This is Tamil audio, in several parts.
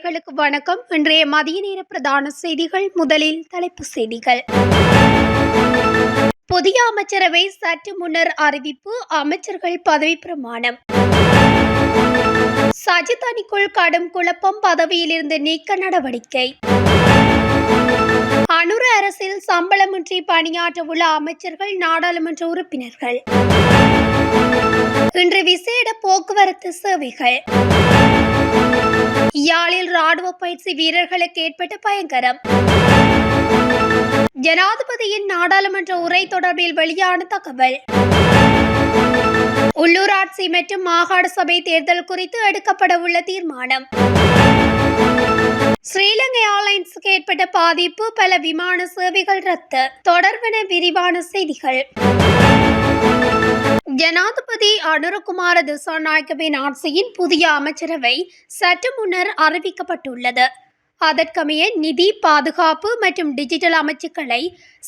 நேயர்களுக்கு வணக்கம். இன்றைய மதிய நேர பிரதான செய்திகள். முதலில் தலைப்பு செய்திகள். புதிய அமைச்சரவை சற்று முன்னர் அறிவிப்பு. அமைச்சர்கள் பதவி பிரமாணம். சஜித் அணிக்குள் கடும் குழப்பம். பதவியிலிருந்து நீக்க நடவடிக்கை. அனுர அரசில் சம்பளமின்றி பணியாற்ற உள்ள அமைச்சர்கள், நாடாளுமன்ற உறுப்பினர்கள். இன்று விசேட போக்குவரத்து சேவைகள். யாழில் ராணுவ பயிற்சி வீரர்களுக்கு ஏற்பட்ட பயங்கரம். ஜனாதிபதியின் நாடாளுமன்ற உரை தொடர்பில் வெளியான தகவல். உள்ளூராட்சி மற்றும் மாகாண சபை தேர்தல் குறித்து எடுக்கப்பட உள்ள தீர்மானம். ஸ்ரீலங்கா ஏர்லைன்ஸுக்கு ஏற்பட்ட பாதிப்பு. பல விமான சேவைகள் ரத்து. தொடர்பென விரிவான செய்திகள். ஜனாதிபதி அனுரகுமார திசாநாயக்கவின் ஆட்சியின் புதிய அமைச்சரவை சற்று முன்னர் அறிவிக்கப்பட்டுள்ளது. அதற்கமைய நிதி, பாதுகாப்பு மற்றும் டிஜிட்டல் அமைச்சுக்களை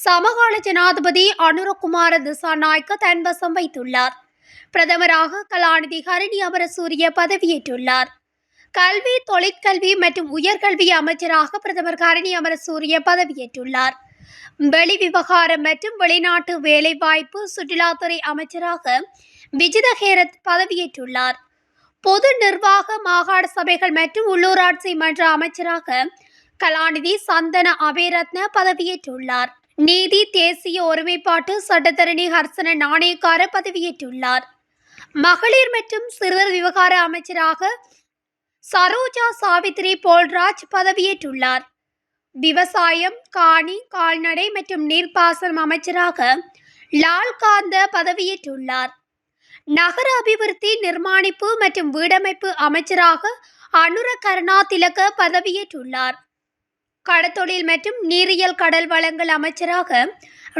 சமகால ஜனாதிபதி அனுரகுமார திசாநாயக்க தன்வசம் வைத்துள்ளார். பிரதமராக கலாநிதி ஹரணி அமரசூரிய பதவியேற்றுள்ளார். கல்வி, தொழிற்கல்வி மற்றும் உயர்கல்வி அமைச்சராக பிரதமர் ஹரணி அமரசூரிய பதவியேற்றுள்ளார். வெளிவிவகாரம் மற்றும் வெளிநாட்டு வேலைவாய்ப்பு சுற்றுலாத்துறை அமைச்சராக விஜித ஹேரத் பதவியேற்றுள்ளார். பொது நிர்வாக, மாகாண சபைகள் மற்றும் உள்ளூராட்சி மன்ற அமைச்சராக கலாநிதி சந்தன அபேரத்ன பதவியேற்றுள்ளார். நீதி, தேசிய ஒருமைப்பாட்டு சட்டத்தரணி ஹர்சன நாணயக்கார பதவியேற்றுள்ளார். மகளிர் மற்றும் சிறுவர் விவகார அமைச்சராக சரோஜா சாவித்ரி போல்ராஜ் பதவியேற்றுள்ளார். விவசாயம், காணி, கால்நடை மற்றும் நீர்ப்பாசனம் அமைச்சராக லால்காந்த பதவியேற்றுள்ளார். நகர அபிவிருத்தி, நிர்மாணிப்பு மற்றும் வீடமைப்பு அமைச்சராக அனுர கருணா திலக பதவியேற்றுள்ளார். கடத்தொழில் மற்றும் நீரியல் கடல் வளங்கள் அமைச்சராக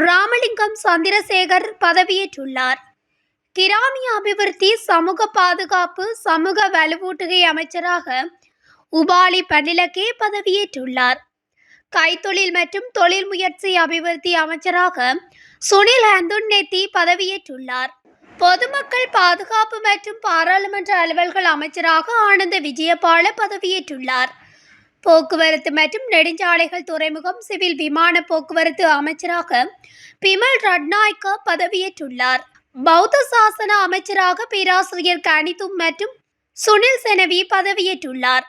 ராமலிங்கம் சந்திரசேகர் பதவியேற்றுள்ளார். கிராமிய அபிவிருத்தி, சமூக பாதுகாப்பு, சமூக வலுவூட்டுகை அமைச்சராக உபாலி பண்டிலக்கே பதவியேற்றுள்ளார். கைத்தொழில் மற்றும் தொழில் முயற்சி அபிவிருத்தி அமைச்சராக சுனில் ஹந்துன்னெத்தி பதவியேற்றுள்ளார். பொதுமக்கள் பாதுகாப்பு மற்றும் பாராளுமன்ற அலுவல்கள் அமைச்சராக ஆனந்த விஜயபால பதவியேற்றுள்ளார். போக்குவரத்து மற்றும் நெடுஞ்சாலைகள், துறைமுகம், சிவில் விமான போக்குவரத்து அமைச்சராக பிமல் ரட்நாயக்க பதவியேற்றுள்ளார். பௌத்த சாசன அமைச்சராக பேராசிரியர் கணிதும் மற்றும் சுனில் செனவி பதவியேற்றுள்ளார்.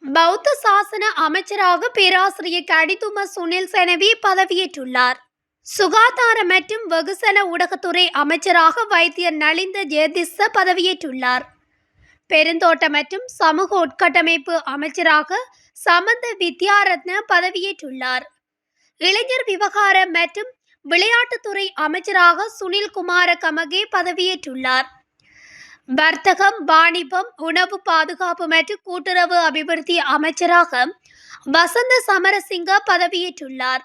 பௌத்த சாசன அமைச்சராக பேராசிரியர் கடிதும சுனில் செனவி பதவியேற்றுள்ளார். சுகாதார மற்றும் வெகுசன ஊடகத்துறை அமைச்சராக வைத்தியர் நலிந்த ஜெயதிஸ்ஸ பதவியேற்றுள்ளார். பெருந்தோட்ட மற்றும் சமூக உட்கட்டமைப்பு அமைச்சராக சமந்த வித்யாரத்ன பதவியேற்றுள்ளார். இளைஞர் விவகாரம் மற்றும் விளையாட்டுத்துறை அமைச்சராக சுனில் குமார கமகே பதவியேற்றுள்ளார். வர்த்தகம், வாணிபம், உணவு பாதுகாப்பு மற்றும் கூட்டுறவு அபிவிருத்தி அமைச்சராக வசந்த சமரசிங்க பதவியேற்றுள்ளார்.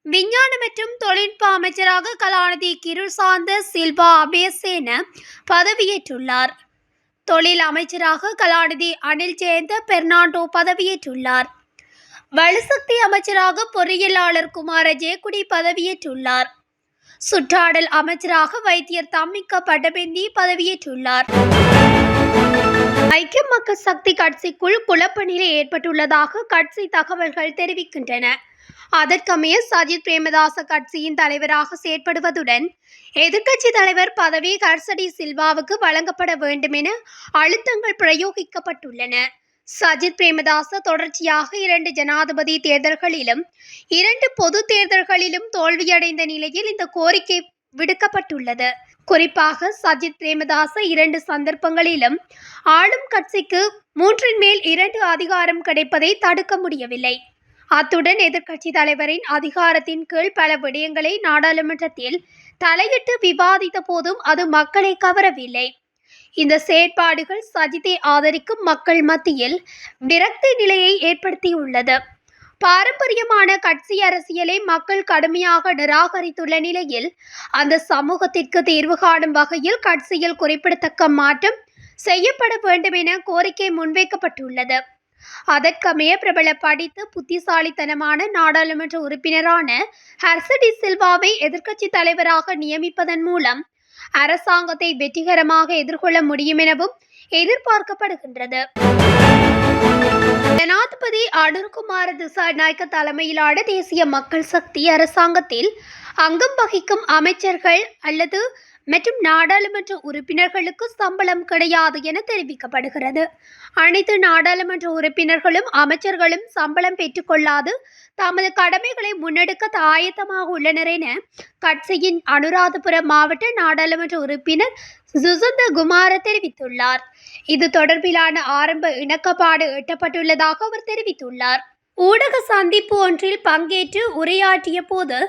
விஞ்ஞான மற்றும் தொழில்நுட்ப அமைச்சராக கலாநிதி கிருசாந்த சில்வா அபேசேன பதவியேற்றுள்ளார். தொழில் அமைச்சராக கலாநிதி அனில் ஜெயந்த பெர்னாண்டோ பதவியேற்றுள்ளார். வலுசக்தி அமைச்சராக பொறியியலாளர் குமார ஜேகுடி பதவியேற்றுள்ளார். சுற்றாடல் அமைச்சராக வைத்தியர் தம்மிக்க பட்டபெந்தி பதவியேற்றுள்ளார். ஐக்கிய மக்கள் சக்தி கட்சிக்குள் குழப்ப நிலை ஏற்பட்டுள்ளதாக கட்சி தகவல்கள் தெரிவிக்கின்றன. அதற்கமைய சஜித் பிரேமதாச கட்சியின் தலைவராக செயற்படுவதுடன் எதிர்க்கட்சி தலைவர் பதவி ஹர்சடி சில்வாவுக்கு வழங்கப்பட வேண்டும் என அழுத்தங்கள் பிரயோகிக்கப்பட்டுள்ளன. சஜித் பிரேமதாச தொடர்ச்சியாக 2 ஜனாதிபதி தேர்தல்களிலும் 2 பொது தேர்தல்களிலும் தோல்வியடைந்த நிலையில் இந்த கோரிக்கை விடுக்கப்பட்டுள்ளது. குறிப்பாக சஜித் பிரேமதாச 2 சந்தர்ப்பங்களிலும் ஆளும் கட்சிக்கு 3/2 அதிகாரம் கிடைப்பதை தடுக்க முடியவில்லை. அத்துடன் எதிர்க்கட்சி தலைவரின் அதிகாரத்தின் கீழ் பல விடயங்களை நாடாளுமன்றத்தில் தலையிட்டு விவாதித்த போதும் அது மக்களை கவரவில்லை. இந்த செயற்பாடுகள் சஜித்தை ஆதரிக்கும் மக்கள் மத்தியில் விரக்தி நிலையை ஏற்படுத்தியுள்ளது. பாரம்பரியமான கட்சி அரசியலை மக்கள் கடுமையாக நிராகரித்துள்ள நிலையில் அந்த சமூகத்திற்கு தீர்வு காணும் வகையில் கட்சியில் குறிப்பிடத்தக்க மாற்றம் செய்யப்பட வேண்டும் என கோரிக்கை முன்வைக்கப்பட்டுள்ளது. அதற்கமைய பிரபல படித்து புத்திசாலித்தனமான நாடாளுமன்ற உறுப்பினரான ஹர்சடி சில்வாவை எதிர்க்கட்சி தலைவராக நியமிப்பதன் மூலம் அரசாங்கத்தை வெற்றிகரமாக எதிர்கொள்ள முடியும் எனவும் எதிர்பார்க்கப்படுகின்றது. ஜனாதிபதி அனுர்குமார திசாநாயக்க தலைமையிலான தேசிய மக்கள் சக்தி அரசாங்கத்தில் அங்கம் வகிக்கும் அமைச்சர்கள் அல்லது மற்றும் நாடாளுமன்ற உறுப்பினர்களுக்கு சம்பளம் கிடையாது என தெரிவிக்கப்படுகிறது. அனைத்து நாடாளுமன்ற உறுப்பினர்களும் அமைச்சர்களும் சம்பளம் பெற்றுக்கொள்ளாது தமது கடமைகளை முன்னெடுக்க ஆயத்தமாக உள்ளனர் என கட்சியின் அனுராதபுரம் மாவட்ட நாடாளுமன்ற உறுப்பினர் சுசந்த குமார தெரிவித்துள்ளார். இது தொடர்பிலான ஆரம்ப இணக்கப்பாடு எட்டப்பட்டுள்ளதாக அவர் தெரிவித்துள்ளார். ஊடக சந்திப்பு ஒன்றில் பங்கேற்று உரையாற்றிய போது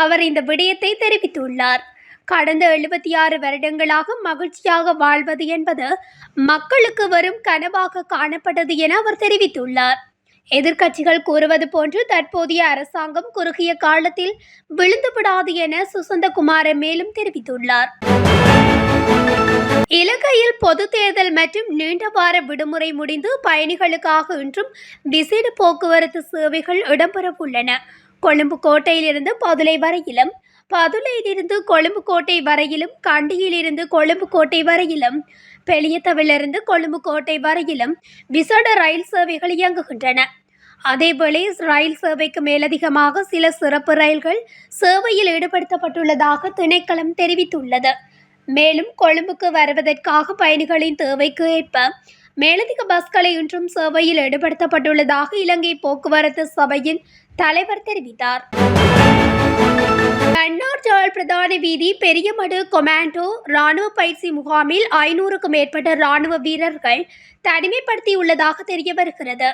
அவர் இந்த விடயத்தை தெரிவித்துள்ளார். கடந்த 76 வருடங்களாக மகிழ்ச்சியாக வாழ்வது என்பது மக்களுக்கு வரும் கனவாக காணப்பட்டது என அவர் தெரிவித்துள்ளார். எதிர்க்கட்சிகள் கூறுவது போன்று தற்போதைய அரசாங்கம் குறுகிய காலத்தில் விழுந்துவிடாது என சுசந்தகுமார மேலும் தெரிவித்துள்ளார். இலங்கையில் பொது தேர்தல் மற்றும் நீண்ட வார விடுமுறை முடிந்து பயணிகளுக்காக இன்றும் விசேட போக்குவரத்து சேவைகள் இடம்பெறவுள்ளன. கொழும்பு கோட்டையிலிருந்து பதுளை வரையிலும், பதுளையிலிருந்து கொழும்பு கோட்டை வரையிலும், கண்டியிலிருந்து கொழும்பு கோட்டை வரையிலும், பெலியத்தவிலிருந்து கொழும்பு கோட்டை வரையிலும் விசேட ரயில் சேவைகள் இயங்குகின்றன. அதேவேளை ரயில் சேவைக்கு மேலதிகமாக சில சிறப்பு ரயில்கள் சேவையில் ஈடுபடுத்தப்பட்டுள்ளதாக திணைக்களம் தெரிவித்துள்ளது. மேலும் கொழும்புக்கு வருவதற்காக பயணிகளின் தேவைக்கு ஏற்ப மேலதிக பஸ்களை இன்றும் சேவையில் ஈடுபடுத்தப்பட்டுள்ளதாக இலங்கை போக்குவரத்து சபையின் தலைவர் தெரிவித்தார். மன்னார் ஜாழ் பிரதான வீதி பெரியமடு கொமாண்டோ இராணுவ பயிற்சி முகாமில் 500க்கும் மேற்பட்ட இராணுவ வீரர்கள் தனிமைப்படுத்தியுள்ளதாக தெரிய வருகிறது.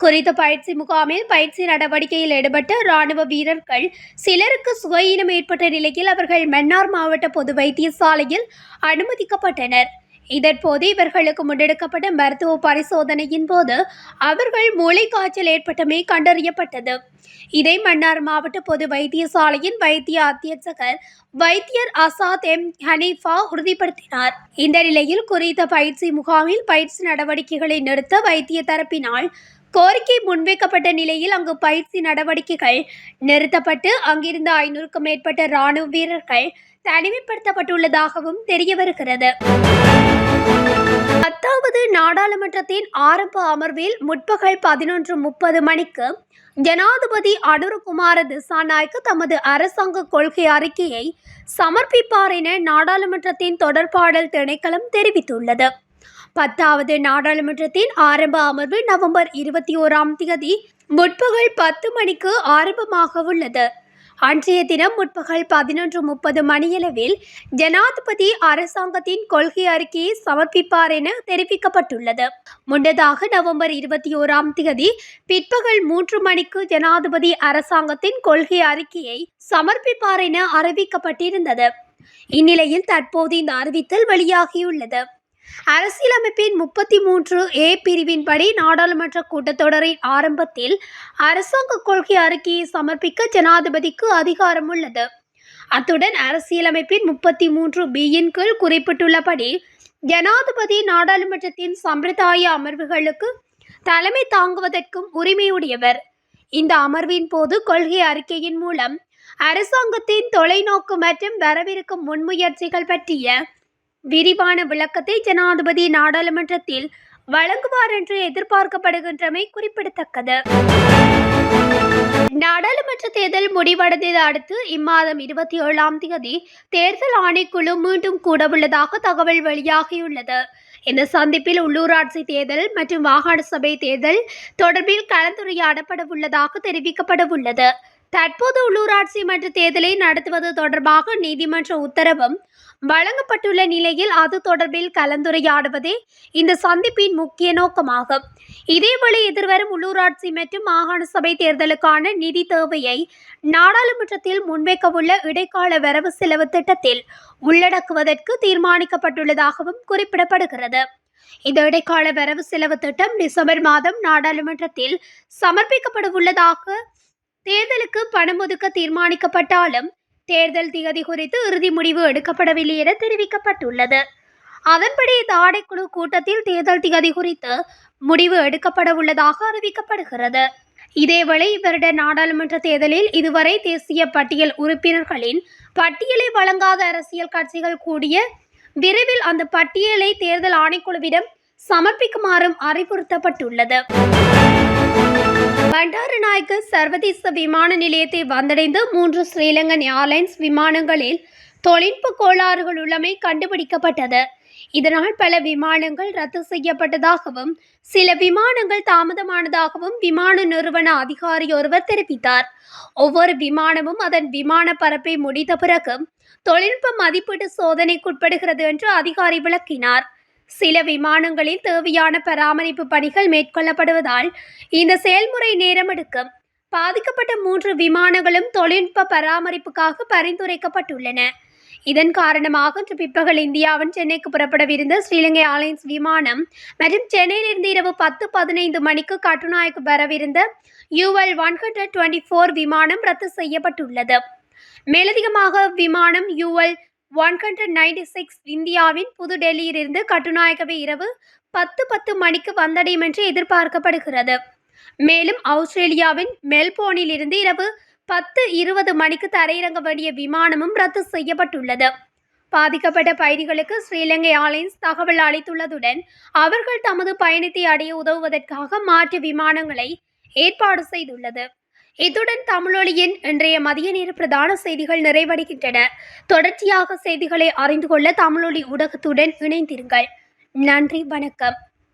குறித்த பயிற்சி முகாமில் பயிற்சி நடவடிக்கையில் ஈடுபட்ட இராணுவ வீரர்கள் சிலருக்கு சுகஈனம் ஏற்பட்ட நிலையில் அவர்கள் மன்னார் மாவட்ட பொது வைத்தியசாலையில் அனுமதிக்கப்பட்டனர். இதன்போது இவர்களுக்கு முன்னெடுக்கப்பட்ட மருத்துவ பரிசோதனையின் போது அவர்கள் மூளைக்காய்ச்சல் ஏற்பட்டமை கண்டறியப்பட்டது. இதை மன்னார் மாவட்ட பொது வைத்தியசாலையின் வைத்திய அத்தியட்சகர் வைத்தியர் அசாத் எம் ஹனீஃபா உறுதிப்படுத்தினார். இந்த நிலையில் குறித்த பயிற்சி முகாமில் பயிற்சி நடவடிக்கைகளை நிறுத்த வைத்திய தரப்பினால் கோரிக்கை முன்வைக்கப்பட்ட நிலையில் அங்கு பயிற்சி நடவடிக்கைகள் நிறுத்தப்பட்டு அங்கிருந்த 500க்கும் மேற்பட்ட இராணுவ வீரர்கள் தனிமைப்படுத்தப்பட்டுள்ளதாகவும் தெரிய வருகிறது. 10வது நாடாளுமன்றத்தின் ஆரம்ப அமர்வில் முற்பகல் 11:30 மணிக்கு ஜனாதிபதி அனுரகுமார திசாநாயக்க தமது அரசாங்க கொள்கை அறிக்கையை சமர்ப்பிப்பார் என நாடாளுமன்றத்தின் தொடர்பாடல் திணைக்களம் தெரிவித்துள்ளது. 10வது நாடாளுமன்றத்தின் ஆரம்ப அமர்வு நவம்பர் 21ஆம் தேதி முற்பகல் 10 மணிக்கு ஆரம்பமாக உள்ளது. அன்றைய தினம் முற்பகல் 11:30 மணியளவில் ஜனாதிபதி அரசாங்கத்தின் கொள்கை அறிக்கையை சமர்ப்பிப்பார் என தெரிவிக்கப்பட்டுள்ளது. முன்னதாக நவம்பர் 21ஆம் தேதி பிற்பகல் 3 மணிக்கு ஜனாதிபதி அரசாங்கத்தின் கொள்கை அறிக்கையை சமர்ப்பிப்பார் என அறிவிக்கப்பட்டிருந்தது. இந்நிலையில் தற்போது இந்த அறிவித்தல் வெளியாகியுள்ளது. அரசியலமைப்பின் 33A பிரிவின்படி நாடாளுமன்ற கூட்டத்தொடரின் ஆரம்பத்தில் அரசாங்க கொள்கை அறிக்கையை சமர்ப்பிக்க ஜனாதிபதிக்கு அதிகாரம் உள்ளது. அத்துடன் அரசியலமைப்பின் 33Bயின் கீழ் குறிப்பிட்டுள்ளபடி ஜனாதிபதி நாடாளுமன்றத்தின் சம்பிரதாய அமர்வுகளுக்கு தலைமை தாங்குவதற்கும் உரிமையுடையவர். இந்த அமர்வின் போது கொள்கை அறிக்கையின் மூலம் அரசாங்கத்தின் தொலைநோக்கு மற்றும் வரவிருக்கும் முன்முயற்சிகள் பற்றிய விரிவான விளக்கத்தை ஜனாதிபதி நாடாளுமன்றத்தில் வழங்குவார் என்று எதிர்பார்க்கப்படுகின்றமை குறிப்பிடத்தக்கது. நாடாளுமன்ற தேர்தல் முடிவடைந்ததை அடுத்து இம்மாதம் 27ஆம் தேதி தேர்தல் ஆணைக்குழு மீண்டும் கூடவுள்ளதாக தகவல் வெளியாகியுள்ளது. இந்த சந்திப்பில் உள்ளூராட்சி தேர்தல் மற்றும் மாகாண சபை தேர்தல் தொடர்பில் கலந்துரையாடப்பட உள்ளதாக தெரிவிக்கப்படவுள்ளது. தற்போது உள்ளூராட்சி மன்ற தேர்தலை நடத்துவது தொடர்பாக நீதிமன்ற உத்தரவும் வழங்கப்பட்டுள்ள நிலையில் அது தொடர்பில் கலந்துரையாடுவதே இந்த சந்திப்பின் முக்கிய நோக்கமாகும். இதேவேளை எதிர்வரும் உள்ளூராட்சி மற்றும் மாகாண சபை தேர்தலுக்கான நிதி தேவையை நாடாளுமன்றத்தில் முன்வைக்கவுள்ள இடைக்கால வரவு செலவு திட்டத்தில் உள்ளடக்குவதற்கு தீர்மானிக்கப்பட்டுள்ளதாகவும் குறிப்பிடப்படுகிறது. இந்த இடைக்கால வரவு செலவு திட்டம் டிசம்பர் மாதம் நாடாளுமன்றத்தில் சமர்ப்பிக்கப்பட உள்ளதாக தேர்தலுக்கு பணம் ஒதுக்க தீர்மானிக்கப்பட்டாலும் தேர்தல் திகதி குறித்து இறுதி முடிவு எடுக்கப்படவில்லை என தெரிவிக்கப்பட்டுள்ளது. அதன்படி இந்த ஆணைக்குழு கூட்டத்தில் தேர்தல் திகதி குறித்து முடிவு எடுக்கப்பட உள்ளதாக அறிவிக்கப்படுகிறது. இதேவேளை இவருடைய நாடாளுமன்ற தேர்தலில் இதுவரை தேசிய பட்டியல் உறுப்பினர்களின் பட்டியலை வழங்காத அரசியல் கட்சிகள் கூடிய விரைவில் அந்த பட்டியலை தேர்தல் ஆணைக்குழுவிடம் சமர்ப்பிக்குமாறும் அறிவுறுத்தப்பட்டுள்ளது. பண்டாரநாயக்க சர்வதேச விமான நிலையத்தை வந்தடைந்த 3 ஸ்ரீலங்கன் ஏர்லைன்ஸ் விமானங்களில் தொழில்நுட்ப கோளாறுகள் உள்ளமை கண்டுபிடிக்கப்பட்டது. இதனால் பல விமானங்கள் ரத்து செய்யப்பட்டதாகவும் சில விமானங்கள் தாமதமானதாகவும் விமான நிறுவன அதிகாரி ஒருவர் தெரிவித்தார். ஒவ்வொரு விமானமும் அதன் விமான பரப்பை முடித்த பிறகு தொழில்நுட்ப மதிப்பீட்டு சோதனைக்குட்படுகிறது என்று அதிகாரி விளக்கினார். சில விமானங்களில் தேவையான பராமரிப்பு பணிகள் மேற்கொள்ளப்படுவதால் இந்த செயல்முறை நேரம் எடுக்கும். பாதிக்கப்பட்ட 3 விமானங்களும் தொழில்நுட்ப பராமரிப்புக்காக பரிந்துரைக்கப்பட்டுள்ளன. இதன் காரணமாக இன்று பிற்பகல் இந்தியாவின் சென்னைக்கு புறப்படவிருந்த ஸ்ரீலங்கா ஏர்லைன்ஸ் விமானம் மற்றும் சென்னையிலிருந்து இரவு 10:15 மணிக்கு கட்டுநாயக்கு வரவிருந்த UL 124 விமானம் ரத்து செய்யப்பட்டுள்ளது. மேலதிகமாக விமானம் UL 196 இந்தியாவின் புதுடெல்லியிலிருந்து கட்டுநாயக்கவை இரவு 10:10 மணிக்கு வந்தடையும் என்று எதிர்பார்க்கப்படுகிறது. மேலும் ஆஸ்திரேலியாவின் மெல்போர்னில் இருந்து இரவு 10:20 மணிக்கு தரையிறங்க வேண்டிய விமானமும் ரத்து செய்யப்பட்டுள்ளது. பாதிக்கப்பட்ட பயணிகளுக்கு ஸ்ரீலங்கா ஏர்லைன்ஸ் தகவல் அளித்துள்ளதுடன் அவர்கள் தமது பயணத்தை அடைய உதவுவதற்காக மாற்று விமானங்களை ஏற்பாடு செய்துள்ளது. இத்துடன் தமிழொலியின் இன்றைய மதிய நேர பிரதான செய்திகள் நிறைவடைகின்றன. தொடர்ச்சியாக செய்திகளை அறிந்து கொள்ள தமிழொலி ஊடகத்துடன் இணைந்திருங்கள். நன்றி, வணக்கம்.